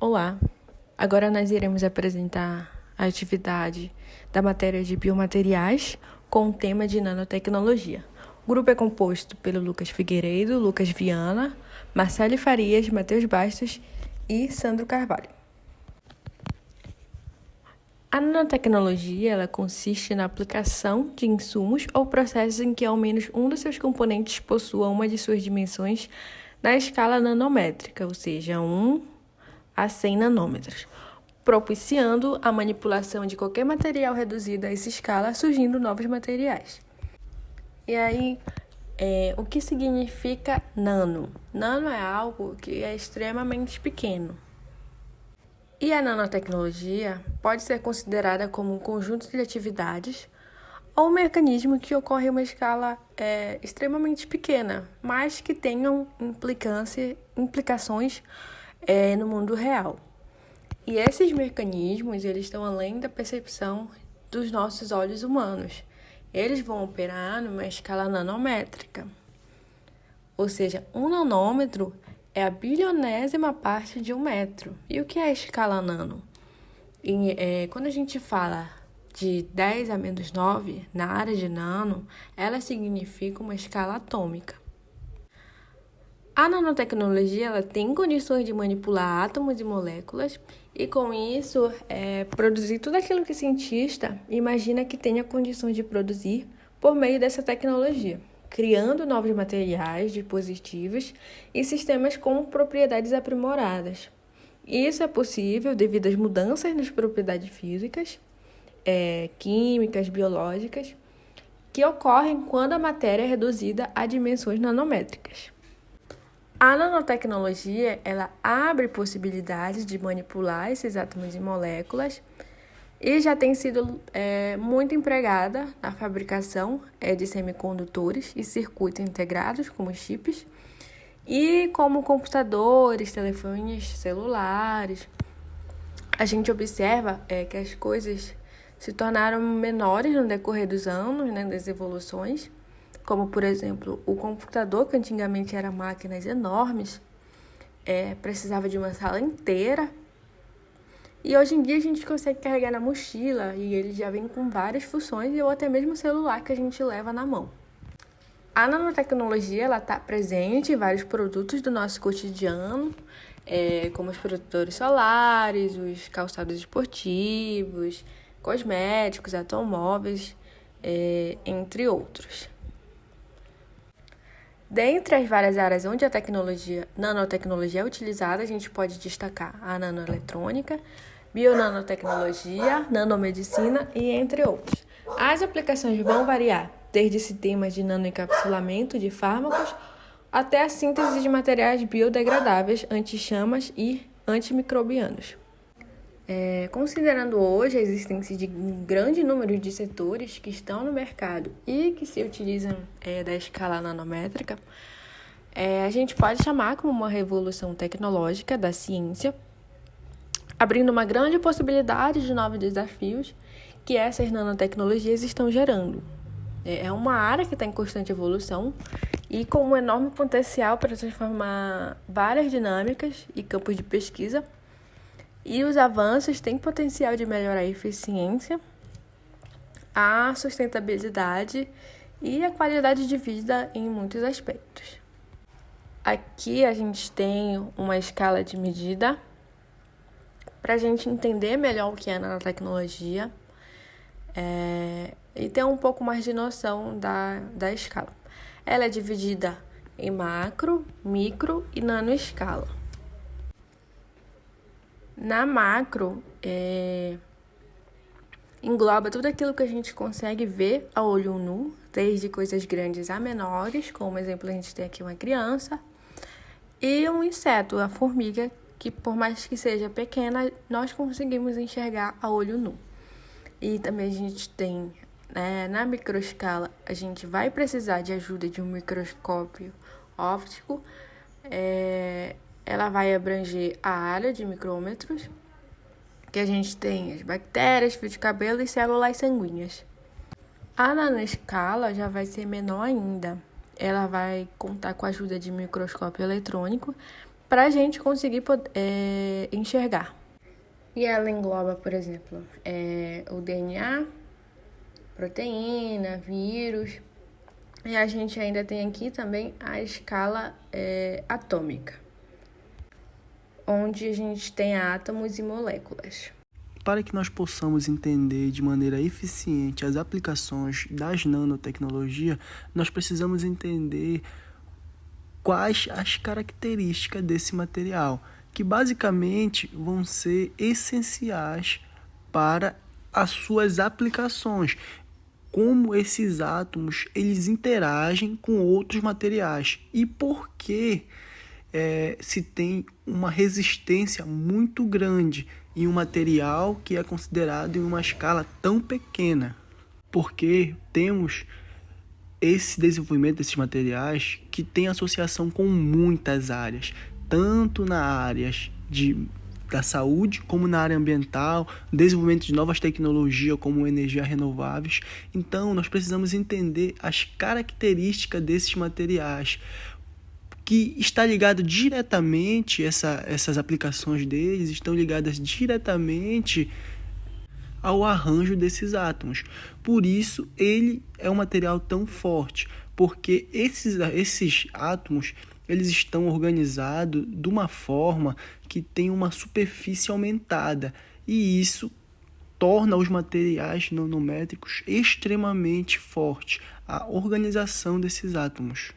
Olá! Agora nós iremos apresentar a atividade da matéria de biomateriais com o tema de nanotecnologia. O grupo é composto pelo Lucas Figueiredo, Lucas Viana, Marcele Farias, Matheus Bastos e Sandro Carvalho. A nanotecnologia ela consiste na aplicação de insumos ou processos em que ao menos um dos seus componentes possua uma de suas dimensões na escala nanométrica, ou seja, 1 a 100 nanômetros, propiciando a manipulação de qualquer material reduzido a essa escala, surgindo novos materiais. E aí, o que significa nano? Nano é algo que é extremamente pequeno. E a nanotecnologia pode ser considerada como um conjunto de atividades ou um mecanismo que ocorre em uma escala extremamente pequena, mas que tenham implicações no mundo real. E esses mecanismos eles estão além da percepção dos nossos olhos humanos. Eles vão operar numa escala nanométrica. Ou seja, 1 nanômetro é a bilionésima parte de 1 metro. E o que é a escala nano? Quando a gente fala de 10 a menos 9, na área de nano, ela significa uma escala atômica. A nanotecnologia ela tem condições de manipular átomos e moléculas e, com isso, produzir tudo aquilo que o cientista imagina que tenha condições de produzir por meio dessa tecnologia, criando novos materiais, dispositivos e sistemas com propriedades aprimoradas. Isso é possível devido às mudanças nas propriedades físicas, químicas, biológicas, que ocorrem quando a matéria é reduzida a dimensões nanométricas. A nanotecnologia ela abre possibilidades de manipular esses átomos e moléculas e já tem sido muito empregada na fabricação de semicondutores e circuitos integrados, como chips, e como computadores, telefones celulares. A gente observa que as coisas se tornaram menores no decorrer dos anos, das evoluções, como, por exemplo, o computador, que antigamente eram máquinas enormes, precisava de uma sala inteira. E hoje em dia a gente consegue carregar na mochila e ele já vem com várias funções, ou até mesmo o celular que a gente leva na mão. A nanotecnologia está presente em vários produtos do nosso cotidiano, como os protetores solares, os calçados esportivos, cosméticos, automóveis, entre outros. Dentre as várias áreas onde a nanotecnologia é utilizada, a gente pode destacar a nanoeletrônica, bionanotecnologia, nanomedicina e entre outros. As aplicações vão variar, desde sistemas de nanoencapsulamento de fármacos até a síntese de materiais biodegradáveis, anti-chamas e antimicrobianos. Considerando hoje a existência de um grande número de setores que estão no mercado e que se utilizam da escala nanométrica, a gente pode chamar como uma revolução tecnológica da ciência, abrindo uma grande possibilidade de novos desafios que essas nanotecnologias estão gerando. É uma área que está em constante evolução e com um enorme potencial para transformar várias dinâmicas e campos de pesquisa. E os avanços têm potencial de melhorar a eficiência, a sustentabilidade e a qualidade de vida em muitos aspectos. Aqui a gente tem uma escala de medida para a gente entender melhor o que é nanotecnologia e ter um pouco mais de noção da escala. Ela é dividida em macro, micro e nanoescala. Na macro, engloba tudo aquilo que a gente consegue ver a olho nu, desde coisas grandes a menores, como exemplo a gente tem aqui uma criança, e um inseto, a formiga, que por mais que seja pequena, nós conseguimos enxergar a olho nu. E também a gente tem, na microescala, a gente vai precisar de ajuda de um microscópio óptico, ela vai abranger a área de micrômetros, que a gente tem as bactérias, fio de cabelo e células sanguíneas. A nanoescala já vai ser menor ainda. Ela vai contar com a ajuda de microscópio eletrônico para a gente conseguir enxergar. E ela engloba, por exemplo, o DNA, proteína, vírus. E a gente ainda tem aqui também a escala atômica, onde a gente tem átomos e moléculas. Para que nós possamos entender de maneira eficiente as aplicações das nanotecnologias, nós precisamos entender quais as características desse material, que basicamente vão ser essenciais para as suas aplicações, como esses átomos eles interagem com outros materiais e por que se tem uma resistência muito grande em um material que é considerado em uma escala tão pequena. Porque temos esse desenvolvimento desses materiais que tem associação com muitas áreas, tanto na áreas da saúde, como na área ambiental, desenvolvimento de novas tecnologias como energias renováveis. Então, nós precisamos entender as características desses materiais, que está ligado diretamente, essas aplicações deles estão ligadas diretamente ao arranjo desses átomos. Por isso, ele é um material tão forte, porque esses átomos eles estão organizados de uma forma que tem uma superfície aumentada, e isso torna os materiais nanométricos extremamente fortes, a organização desses átomos.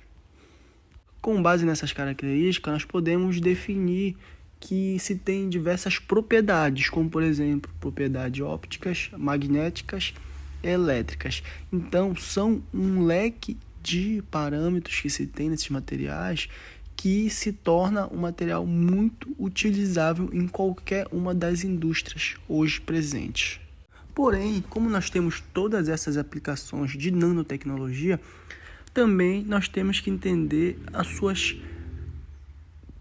Com base nessas características, nós podemos definir que se tem diversas propriedades, como por exemplo, propriedades ópticas, magnéticas, elétricas. Então, são um leque de parâmetros que se tem nesses materiais que se torna um material muito utilizável em qualquer uma das indústrias hoje presentes. Porém, como nós temos todas essas aplicações de nanotecnologia, também nós temos que entender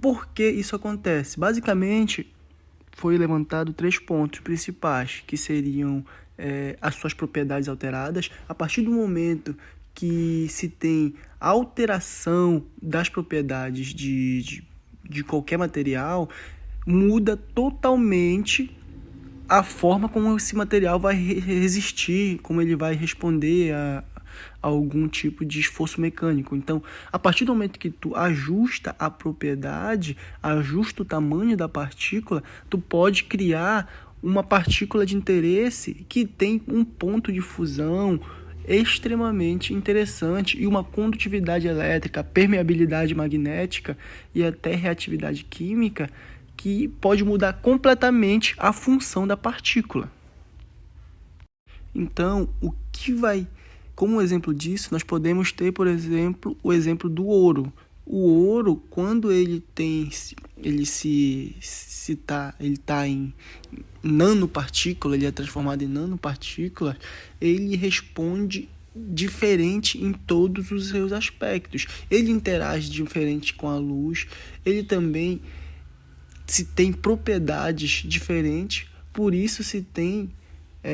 por que isso acontece. Basicamente, foi levantado 3 pontos principais, que seriam as suas propriedades alteradas. A partir do momento que se tem alteração das propriedades de qualquer material, muda totalmente a forma como esse material vai resistir, como ele vai responder a algum tipo de esforço mecânico. Então, a partir do momento que tu ajusta a propriedade, ajusta o tamanho da partícula, tu pode criar uma partícula de interesse que tem um ponto de fusão extremamente interessante e uma condutividade elétrica, permeabilidade magnética e até reatividade química que pode mudar completamente a função da partícula. Então, como exemplo disso, nós podemos ter, por exemplo, o exemplo do ouro. O ouro, quando ele está em nanopartícula, ele é transformado em nanopartícula, ele responde diferente em todos os seus aspectos. Ele interage diferente com a luz, ele também se tem propriedades diferentes, por isso se tem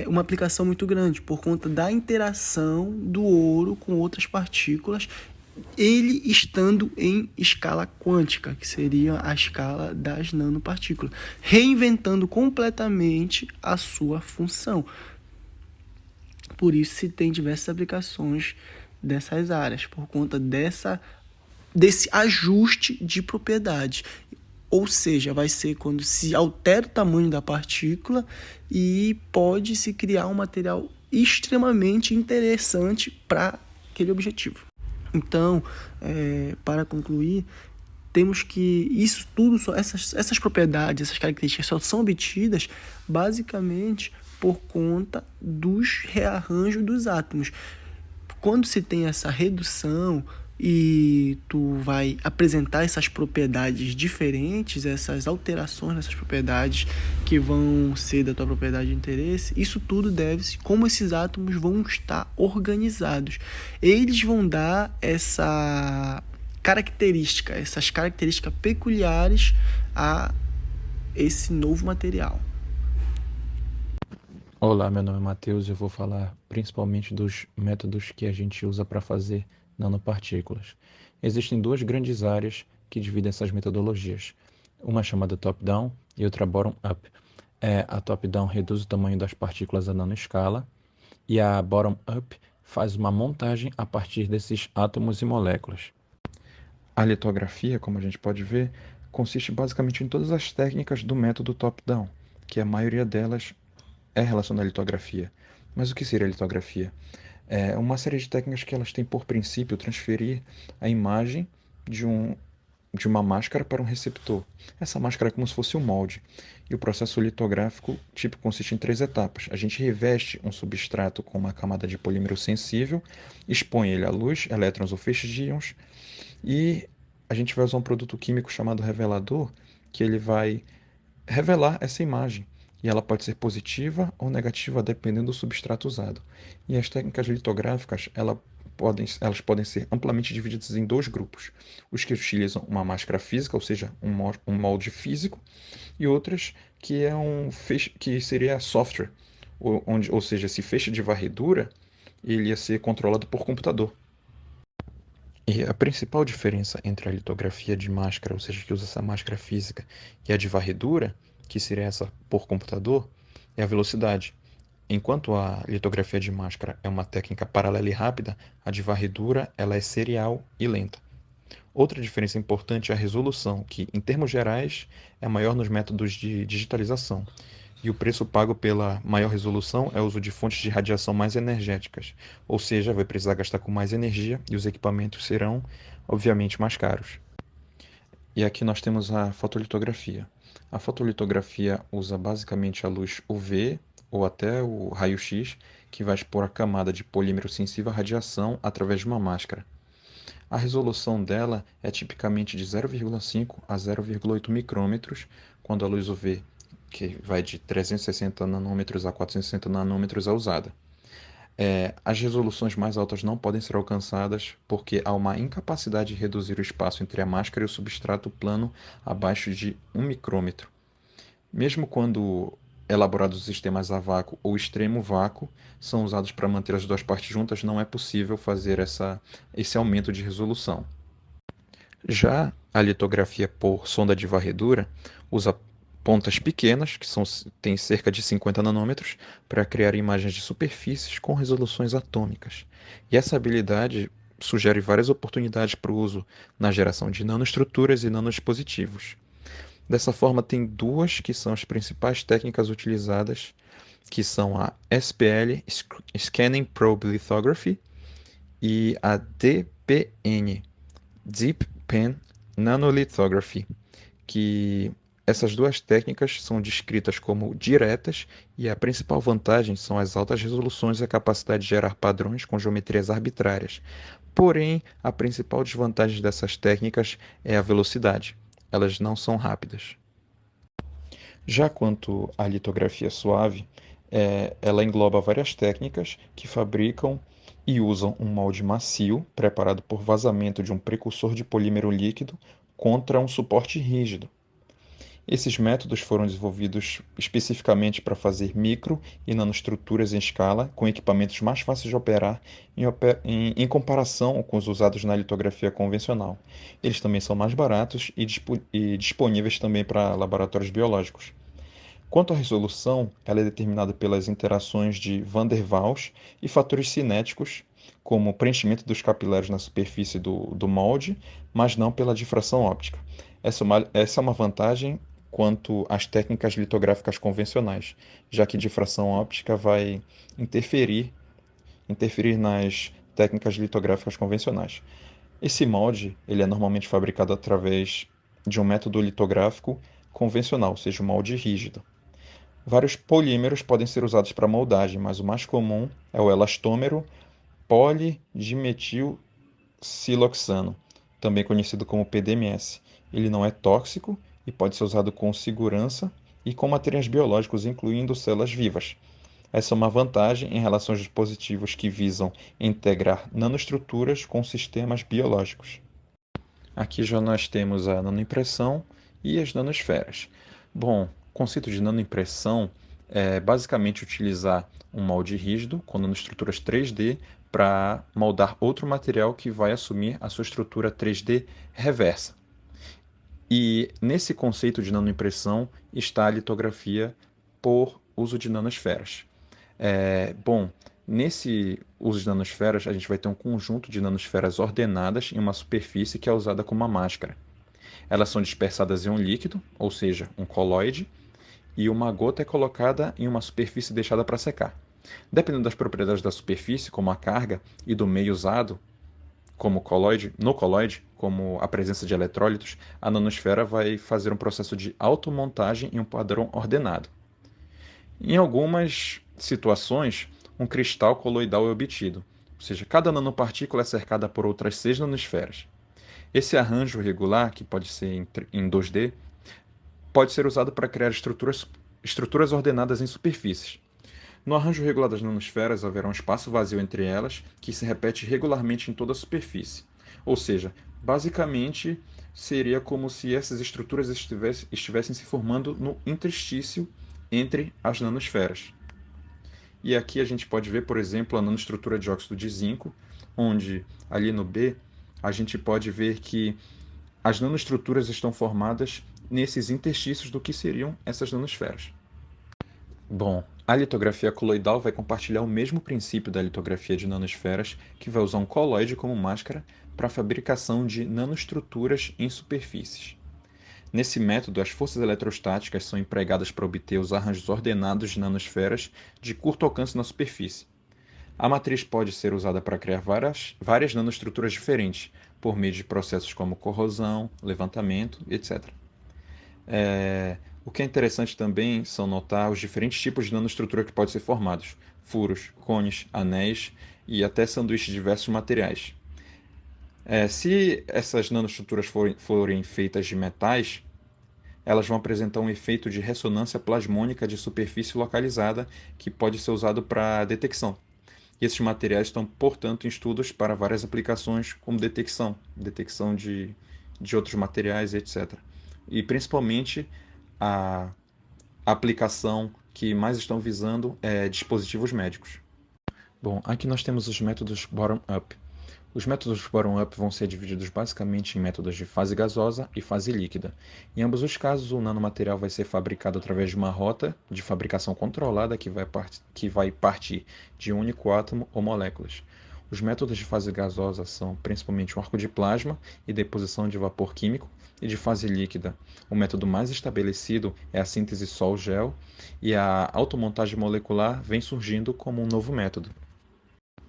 uma aplicação muito grande, por conta da interação do ouro com outras partículas, ele estando em escala quântica, que seria a escala das nanopartículas, reinventando completamente a sua função. Por isso se tem diversas aplicações dessas áreas, por conta desse ajuste de propriedade. Ou seja, vai ser quando se altera o tamanho da partícula e pode-se criar um material extremamente interessante para aquele objetivo. Então, para concluir, temos que isso tudo, essas propriedades, essas características só são obtidas basicamente por conta dos rearranjos dos átomos. Quando se tem essa redução e tu vai apresentar essas propriedades diferentes, essas alterações nessas propriedades que vão ser da tua propriedade de interesse, isso tudo deve-se como esses átomos vão estar organizados. Eles vão dar essas características peculiares a esse novo material. Olá, meu nome é Matheus e eu vou falar principalmente dos métodos que a gente usa para fazer nanopartículas. Existem 2 grandes áreas que dividem essas metodologias. Uma é chamada top-down e outra bottom-up. A top-down reduz o tamanho das partículas a nanoescala e a bottom-up faz uma montagem a partir desses átomos e moléculas. A litografia, como a gente pode ver, consiste basicamente em todas as técnicas do método top-down, que a maioria delas é relacionada à litografia. Mas o que seria a litografia? É uma série de técnicas que elas têm por princípio transferir a imagem de uma máscara para um receptor. Essa máscara é como se fosse um molde. E o processo litográfico típico consiste em 3 etapas. A gente reveste um substrato com uma camada de polímero sensível, expõe ele à luz, elétrons ou feixes de íons, e a gente vai usar um produto químico chamado revelador, que ele vai revelar essa imagem. E ela pode ser positiva ou negativa, dependendo do substrato usado. E as técnicas litográficas, elas podem ser amplamente divididas em 2 grupos. Os que utilizam uma máscara física, ou seja, um molde físico, e outras que que seria software, ou seja, esse feixe de varredura ele ia ser controlado por computador. E a principal diferença entre a litografia de máscara, ou seja, que usa essa máscara física, e a de varredura, que seria essa por computador, é a velocidade. Enquanto a litografia de máscara é uma técnica paralela e rápida, a de varredura ela é serial e lenta. Outra diferença importante é a resolução, que, em termos gerais, é maior nos métodos de digitalização. E o preço pago pela maior resolução é o uso de fontes de radiação mais energéticas, ou seja, vai precisar gastar com mais energia e os equipamentos serão, obviamente, mais caros. E aqui nós temos a fotolitografia. A fotolitografia usa basicamente a luz UV ou até o raio-x, que vai expor a camada de polímero sensível à radiação através de uma máscara. A resolução dela é tipicamente de 0,5 a 0,8 micrômetros, quando a luz UV, que vai de 360 nanômetros a 460 nanômetros, é usada. As resoluções mais altas não podem ser alcançadas porque há uma incapacidade de reduzir o espaço entre a máscara e o substrato plano abaixo de 1 micrômetro. Mesmo quando elaborados sistemas a vácuo ou extremo vácuo são usados para manter as 2 partes juntas, não é possível fazer esse aumento de resolução. Já a litografia por sonda de varredura usa pontas pequenas, têm cerca de 50 nanômetros, para criar imagens de superfícies com resoluções atômicas. E essa habilidade sugere várias oportunidades para o uso na geração de nanoestruturas e nanodispositivos. Dessa forma, tem 2 que são as principais técnicas utilizadas, que são a SPL, Scanning Probe Lithography, e a DPN, Deep Pen Nanolithography, que essas 2 técnicas são descritas como diretas e a principal vantagem são as altas resoluções e a capacidade de gerar padrões com geometrias arbitrárias. Porém, a principal desvantagem dessas técnicas é a velocidade. Elas não são rápidas. Já quanto à litografia suave, ela engloba várias técnicas que fabricam e usam um molde macio, preparado por vazamento de um precursor de polímero líquido contra um suporte rígido. Esses métodos foram desenvolvidos especificamente para fazer micro e nanoestruturas em escala, com equipamentos mais fáceis de operar em comparação com os usados na litografia convencional. Eles também são mais baratos e disponíveis também para laboratórios biológicos. Quanto à resolução, ela é determinada pelas interações de Van der Waals e fatores cinéticos, como o preenchimento dos capilares na superfície do molde, mas não pela difração óptica. Essa é uma vantagem quanto às técnicas litográficas convencionais, já que difração óptica vai interferir nas técnicas litográficas convencionais. Esse molde ele é normalmente fabricado através de um método litográfico convencional, ou seja, um molde rígido. Vários polímeros podem ser usados para moldagem, mas o mais comum é o elastômero polidimetilsiloxano, também conhecido como PDMS. Ele não é tóxico e pode ser usado com segurança e com materiais biológicos, incluindo células vivas. Essa é uma vantagem em relação aos dispositivos que visam integrar nanoestruturas com sistemas biológicos. Aqui já nós temos a nanoimpressão e as nanosferas. Bom, o conceito de nanoimpressão é basicamente utilizar um molde rígido com nanoestruturas 3D para moldar outro material que vai assumir a sua estrutura 3D reversa. E nesse conceito de nanoimpressão está a litografia por uso de nanosferas. Bom, nesse uso de nanosferas, a gente vai ter um conjunto de nanosferas ordenadas em uma superfície que é usada como uma máscara. Elas são dispersadas em um líquido, ou seja, um coloide, e uma gota é colocada em uma superfície deixada para secar. Dependendo das propriedades da superfície, como a carga, e do meio usado, como coloide, no coloide, como a presença de eletrólitos, a nanosfera vai fazer um processo de automontagem em um padrão ordenado. Em algumas situações, um cristal coloidal é obtido, ou seja, cada nanopartícula é cercada por outras 6 nanosferas. Esse arranjo regular, que pode ser em 2D, pode ser usado para criar estruturas ordenadas em superfícies. No arranjo regular das nanosferas haverá um espaço vazio entre elas, que se repete regularmente em toda a superfície. Ou seja, basicamente seria como se essas estruturas estivessem se formando no interstício entre as nanosferas. E aqui a gente pode ver, por exemplo, a nanoestrutura de óxido de zinco, onde ali no B a gente pode ver que as nanoestruturas estão formadas nesses interstícios do que seriam essas nanosferas. Bom, a litografia coloidal vai compartilhar o mesmo princípio da litografia de nanosferas, que vai usar um coloide como máscara para a fabricação de nanoestruturas em superfícies. Nesse método, as forças eletrostáticas são empregadas para obter os arranjos ordenados de nanosferas de curto alcance na superfície. A matriz pode ser usada para criar várias nanoestruturas diferentes, por meio de processos como corrosão, levantamento, etc. O que é interessante também são notar os diferentes tipos de nanoestrutura que podem ser formados: furos, cones, anéis e até sanduíches de diversos materiais. Se essas nanoestruturas forem feitas de metais, elas vão apresentar um efeito de ressonância plasmônica de superfície localizada que pode ser usado para detecção. E esses materiais estão, portanto, em estudos para várias aplicações como detecção de outros materiais, etc. E principalmente a aplicação que mais estão visando é dispositivos médicos. Bom, aqui nós temos os métodos bottom-up. Os métodos bottom-up vão ser divididos basicamente em métodos de fase gasosa e fase líquida. Em ambos os casos, o nanomaterial vai ser fabricado através de uma rota de fabricação controlada que vai partir de um único átomo ou moléculas. Os métodos de fase gasosa são principalmente o arco de plasma e deposição de vapor químico, e de fase líquida, o método mais estabelecido é a síntese sol-gel, e a automontagem molecular vem surgindo como um novo método.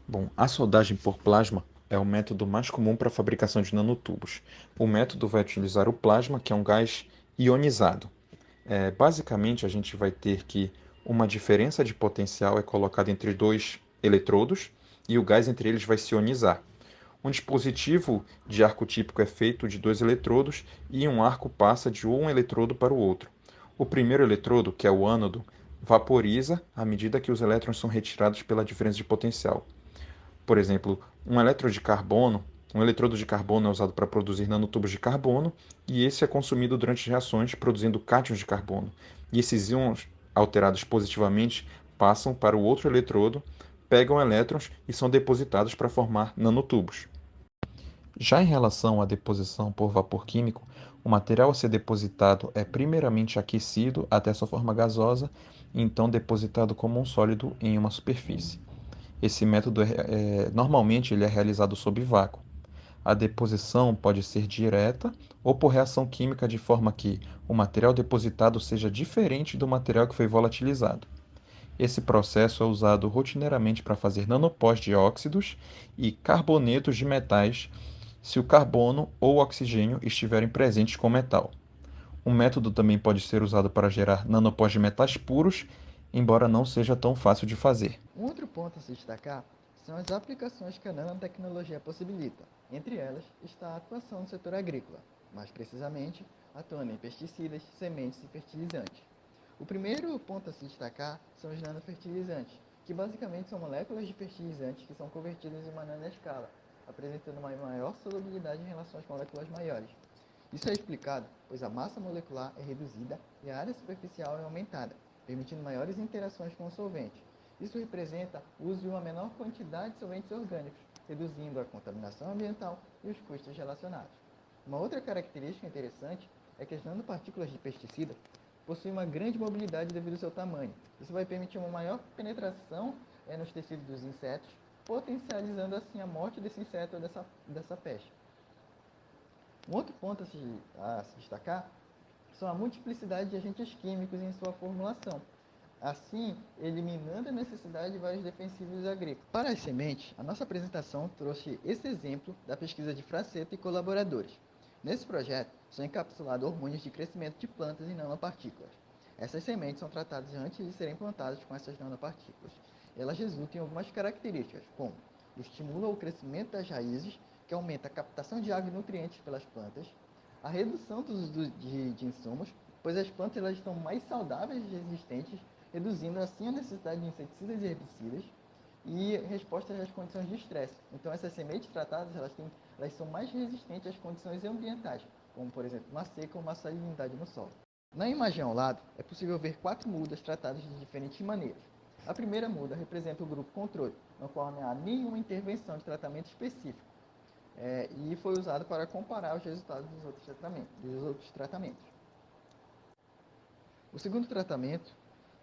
Bom, a soldagem por plasma é o método mais comum para a fabricação de nanotubos. O método vai utilizar o plasma, que é um gás ionizado. Basicamente, a gente vai ter que uma diferença de potencial é colocada entre dois eletrodos e o gás entre eles vai se ionizar. Um dispositivo de arco típico é feito de dois eletrodos e um arco passa de um eletrodo para o outro. O primeiro eletrodo, que é o ânodo, vaporiza à medida que os elétrons são retirados pela diferença de potencial. Por exemplo, um eletrodo de carbono é usado para produzir nanotubos de carbono, e esse é consumido durante reações produzindo cátions de carbono. E esses íons alterados positivamente passam para o outro eletrodo, pegam elétrons e são depositados para formar nanotubos. Já em relação à deposição por vapor químico, o material a ser depositado é primeiramente aquecido até sua forma gasosa e então depositado como um sólido em uma superfície. Esse método normalmente ele é realizado sob vácuo. A deposição pode ser direta ou por reação química, de forma que o material depositado seja diferente do material que foi volatilizado. Esse processo é usado rotineiramente para fazer nanopós de óxidos e carbonetos de metais, se o carbono ou o oxigênio estiverem presentes com o metal. O método também pode ser usado para gerar nanopós de metais puros, embora não seja tão fácil de fazer. Um outro ponto a se destacar são as aplicações que a nanotecnologia possibilita. Entre elas está a atuação no setor agrícola, mais precisamente atuando em pesticidas, sementes e fertilizantes. O primeiro ponto a se destacar são os nanofertilizantes, que basicamente são moléculas de fertilizantes que são convertidas em uma nanoescala, apresentando uma maior solubilidade em relação às moléculas maiores. Isso é explicado, pois a massa molecular é reduzida e a área superficial é aumentada, permitindo maiores interações com o solvente. Isso representa o uso de uma menor quantidade de solventes orgânicos, reduzindo a contaminação ambiental e os custos relacionados. Uma outra característica interessante é que as nanopartículas de pesticida possuem uma grande mobilidade devido ao seu tamanho. Isso vai permitir uma maior penetração nos tecidos dos insetos, potencializando assim a morte desse inseto ou dessa peste. Um outro ponto a se destacar são a multiplicidade de agentes químicos em sua formulação, assim eliminando a necessidade de vários defensivos agrícolas. Para as sementes, a nossa apresentação trouxe esse exemplo da pesquisa de Fraceto e colaboradores. Nesse projeto, são encapsulados hormônios de crescimento de plantas em nanopartículas. Essas sementes são tratadas antes de serem plantadas com essas nanopartículas. Elas resultam em algumas características, como estimulam o crescimento das raízes, que aumenta a captação de água e nutrientes pelas plantas, a redução do uso de insumos, pois as plantas elas estão mais saudáveis e resistentes, reduzindo assim a necessidade de inseticidas e herbicidas, e respostas às condições de estresse. Então, essas sementes tratadas elas são mais resistentes às condições ambientais, como, por exemplo, uma seca ou uma salinidade no solo. Na imagem ao lado, é possível ver 4 mudas tratadas de diferentes maneiras. A primeira muda representa o grupo controle, no qual não há nenhuma intervenção de tratamento específico, e foi usado para comparar os resultados dos outros tratamentos. O segundo tratamento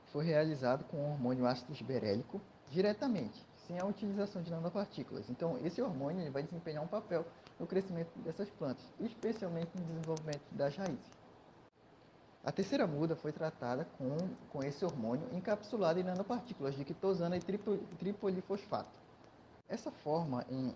foi realizado com o hormônio ácido gibberellico diretamente, sem a utilização de nanopartículas. Então, esse hormônio ele vai desempenhar um papel no crescimento dessas plantas, especialmente no desenvolvimento das raízes. A terceira muda foi tratada com esse hormônio encapsulado em nanopartículas de quitosana e tripolifosfato. Essa forma em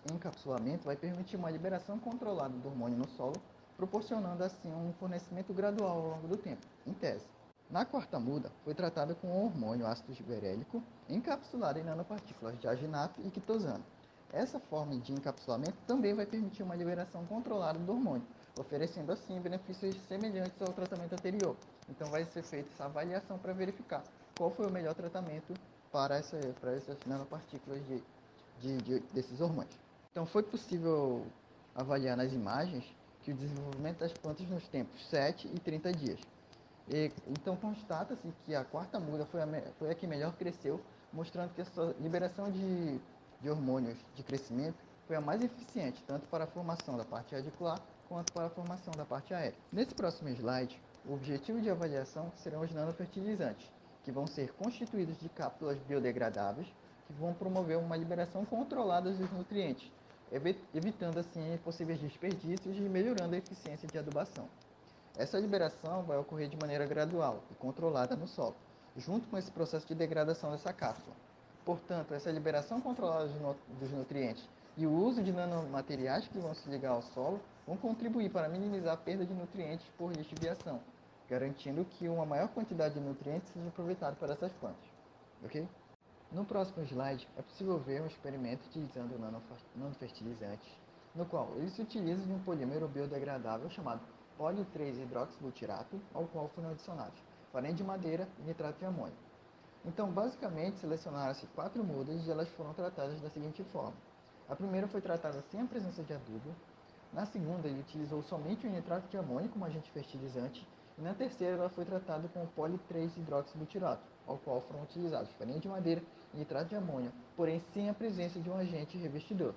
encapsulamento vai permitir uma liberação controlada do hormônio no solo, proporcionando assim um fornecimento gradual ao longo do tempo, em tese. Na quarta muda, foi tratada com o hormônio ácido gibberellico encapsulado em nanopartículas de arginato e quitosana. Essa forma de encapsulamento também vai permitir uma liberação controlada do hormônio, oferecendo assim benefícios semelhantes ao tratamento anterior. Então vai ser feita essa avaliação para verificar qual foi o melhor tratamento para essas nanopartículas desses hormônios. Então foi possível avaliar nas imagens que o desenvolvimento das plantas nos tempos 7 e 30 dias. Então constata-se que a quarta muda foi a que melhor cresceu, mostrando que a sua liberação de hormônios de crescimento foi a mais eficiente, tanto para a formação da parte radicular quanto para a formação da parte aérea. Nesse próximo slide, o objetivo de avaliação serão os nanofertilizantes, que vão ser constituídos de cápsulas biodegradáveis, que vão promover uma liberação controlada dos nutrientes, evitando assim possíveis desperdícios e melhorando a eficiência de adubação. Essa liberação vai ocorrer de maneira gradual e controlada no solo, junto com esse processo de degradação dessa cápsula. Portanto, essa liberação controlada dos nutrientes e o uso de nanomateriais que vão se ligar ao solo vão contribuir para minimizar a perda de nutrientes por lixiviação, garantindo que uma maior quantidade de nutrientes seja aproveitada por essas plantas. Ok? No próximo slide, é possível ver um experimento utilizando nanofertilizantes, no qual eles se utilizam de um polímero biodegradável chamado poli 3-hidroxibutirato, ao qual foram adicionados farinha de madeira e nitrato de amônio. Então, basicamente, selecionaram-se 4 mudas e elas foram tratadas da seguinte forma. A primeira foi tratada sem a presença de adubo, na segunda ele utilizou somente o nitrato de amônio como agente fertilizante, e na terceira ela foi tratada com o poli 3-hidroxibutirato, ao qual foram utilizados farinha de madeira e nitrato de amônio, porém sem a presença de um agente revestidor.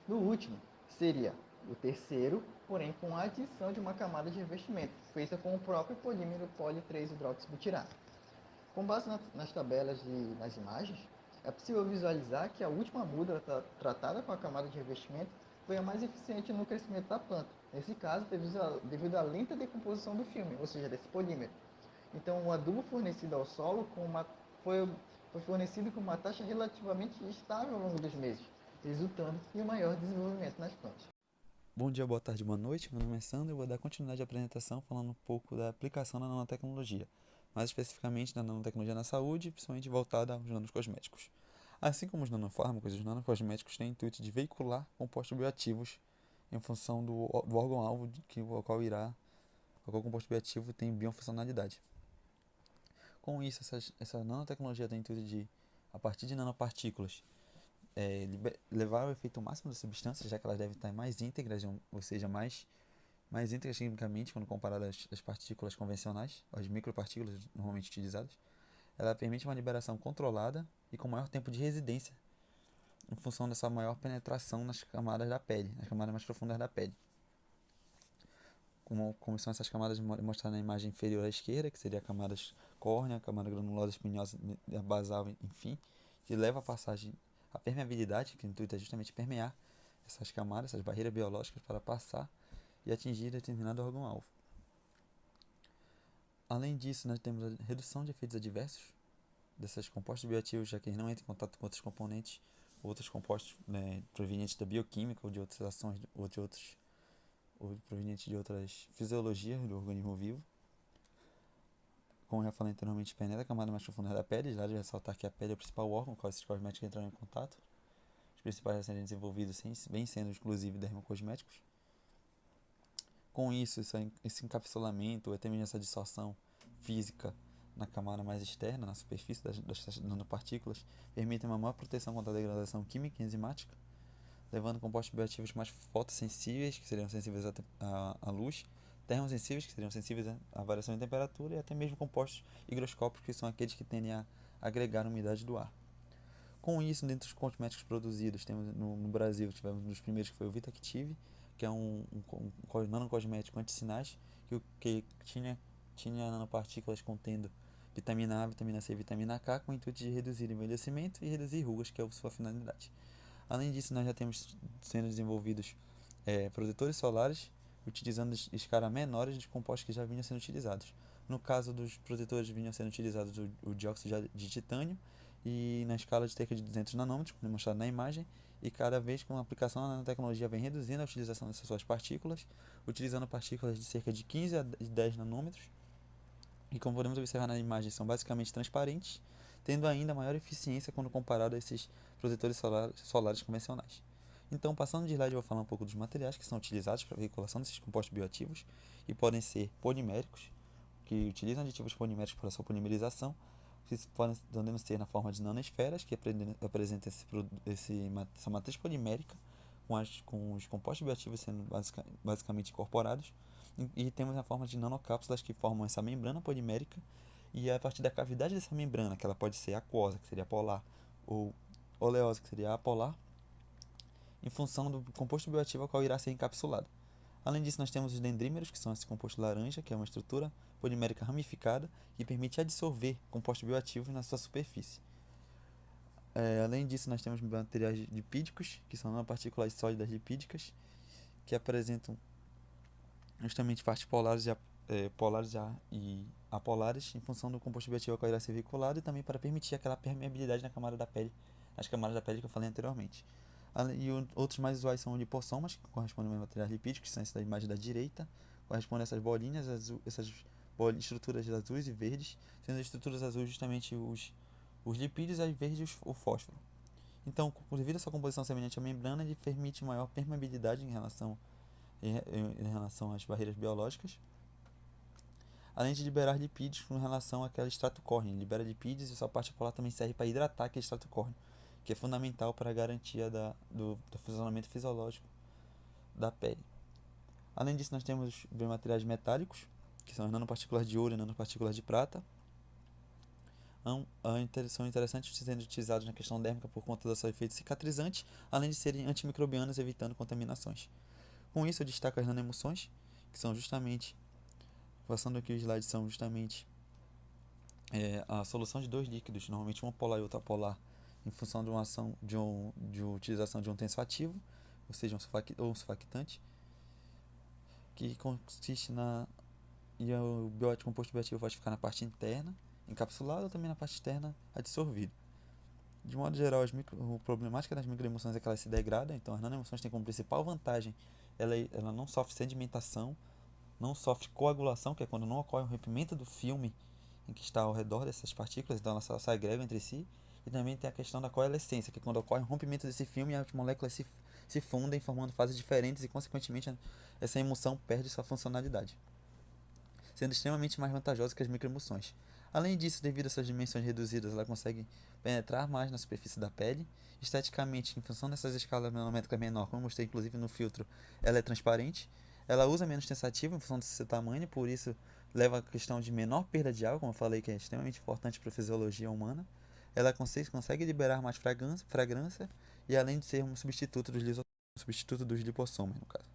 No último, seria o terceiro, porém com a adição de uma camada de revestimento, feita com o próprio polímero poli 3-hidroxibutirato. Com base nas tabelas e nas imagens, é possível visualizar que a última muda tratada com a camada de revestimento foi a mais eficiente no crescimento da planta, nesse caso devido à lenta decomposição do filme, ou seja, desse polímero. Então, o adubo fornecido ao solo foi fornecido com uma taxa relativamente estável ao longo dos meses, resultando em um maior desenvolvimento nas plantas. Bom dia, boa tarde, boa noite. Meu nome é Sandro e eu vou dar continuidade à apresentação falando um pouco da aplicação da nanotecnologia, mais especificamente da nanotecnologia na saúde, principalmente voltada aos nanocosméticos. Assim como os nanofármacos, os nanocosméticos têm o intuito de veicular compostos bioativos em função do órgão-alvo ao qual o composto bioativo tem biofuncionalidade. Com isso, essa nanotecnologia tem o intuito de, a partir de nanopartículas, levar o efeito máximo das substâncias, já que elas devem estar mais íntegras, ou seja, mais íntegras quimicamente quando comparadas às partículas convencionais, às micropartículas normalmente utilizadas. Ela permite uma liberação controlada e com maior tempo de residência, em função dessa maior penetração nas camadas da pele, nas camadas mais profundas da pele. como são essas camadas mostradas na imagem inferior à esquerda, que seria a camada córnea, a camada granulosa espinhosa basal, enfim, que leva a passagem, a permeabilidade, que o intuito é justamente permear essas camadas, essas barreiras biológicas para passar e atingir determinado órgão-alvo. Além disso, nós temos a redução de efeitos adversos desses compostos bioativos, já que eles não entram em contato com outros componentes, outros compostos, né, provenientes da bioquímica ou de outras ações, ou provenientes de outras fisiologias do organismo vivo. Como eu já falei anteriormente, penetra a camada mais profunda da pele, lá de ressaltar que a pele é o principal órgão com esses cosméticos entrando em contato. Os principais a serem desenvolvidos vêm sendo exclusivos dermocosméticos. Com isso, esse encapsulamento, ou até mesmo essa dissorção física na camada mais externa, na superfície das nanopartículas, permite uma maior proteção contra a degradação química e enzimática, levando compostos bioativos mais fotossensíveis, que seriam sensíveis à luz, termosensíveis, que seriam sensíveis à variação de temperatura, e até mesmo compostos higroscópicos, que são aqueles que tendem a agregar a umidade do ar. Com isso, dentre os cosméticos produzidos, temos no Brasil, tivemos um dos primeiros que foi o Vitactive, que é um nanocosmético anti-sinais, que tinha nanopartículas contendo vitamina A, vitamina C e vitamina K, com o intuito de reduzir envelhecimento e reduzir rugas, que é a sua finalidade. Além disso, nós já temos sendo desenvolvidos protetores solares, utilizando escalas menores de compostos que já vinham sendo utilizados. No caso dos protetores, vinham sendo utilizados o dióxido de titânio, e na escala de cerca de 200 nanômetros, como demonstrado na imagem, e cada vez com a aplicação da nanotecnologia vem reduzindo a utilização dessas suas partículas, utilizando partículas de cerca de 15 a 10 nanômetros, e como podemos observar na imagem, são basicamente transparentes, tendo ainda maior eficiência quando comparado a esses protetores solares convencionais. Então, passando de slide, eu vou falar um pouco dos materiais que são utilizados para a veiculação desses compostos bioativos, e podem ser poliméricos, que utilizam aditivos poliméricos para a sua polimerização, que podem ser na forma de nanoesferas, que apresentam essa matriz polimérica, com os compostos bioativos sendo basicamente incorporados, e temos a forma de nanocápsulas que formam essa membrana polimérica, e a partir da cavidade dessa membrana, que ela pode ser aquosa, que seria polar, ou oleosa, que seria apolar, em função do composto bioativo ao qual irá ser encapsulado. Além disso, nós temos os dendrímeros, que são esse composto laranja, que é uma estrutura polimérica ramificada que permite absorver compostos bioativos na sua superfície. Além disso, nós temos materiais lipídicos, que são nanopartículas sólidas lipídicas, que apresentam justamente partes polares e apolares em função do composto bioativo ao qual irá ser vinculado, e também para permitir aquela permeabilidade nas camadas da pele que eu falei anteriormente. E outros mais usuais são lipossomas, que correspondem aos materiais lipídicos, que são essa da imagem da direita, correspondem a essas bolinhas, essas estruturas azuis e verdes, sendo as estruturas azuis justamente os lipídios e as verdes o fósforo. Então, devido a sua composição semelhante à membrana, ele permite maior permeabilidade em relação às barreiras biológicas, além de liberar lipídios com relação àquele extrato córneo. Ele libera lipídios e sua parte polar também serve para hidratar aquele extrato córneo, que é fundamental para a garantia do funcionamento fisiológico da pele. Além disso, nós temos materiais metálicos, que são as nanopartículas de ouro e nanopartículas de prata. São interessantes sendo utilizados na questão dérmica por conta do seu efeito cicatrizante, além de serem antimicrobianos, evitando contaminações. Com isso, eu destaco as nanoemulsões, que são justamente, passando aqui os slides, são justamente a solução de dois líquidos, normalmente um polar e outro apolar, em função de uma ação de utilização de um tensoativo, ou seja, um surfactante, que consiste e o composto bioativo pode ficar na parte interna, encapsulado, ou também na parte externa, absorvido. De modo geral, a problemática das microemulsões é que elas se degradam, então as nanoemulsões têm como principal vantagem, ela não sofre sedimentação, não sofre coagulação, que é quando não ocorre o rompimento do filme em que está ao redor dessas partículas, então elas só se agregam entre si. E também tem a questão da coalescência, que é quando ocorre o rompimento desse filme, as moléculas se fundem, formando fases diferentes, e consequentemente essa emulsão perde sua funcionalidade, sendo extremamente mais vantajosa que as microemulsões. Além disso, devido a suas dimensões reduzidas, ela consegue penetrar mais na superfície da pele. Esteticamente, em função dessas escalas nanométricas menores, como eu mostrei inclusive no filtro, ela é transparente. Ela usa menos tensativo em função do seu tamanho, por isso leva a questão de menor perda de água, como eu falei, que é extremamente importante para a fisiologia humana. Ela consegue liberar mais fragrância, e além de ser um substituto dos lipossomos, no caso.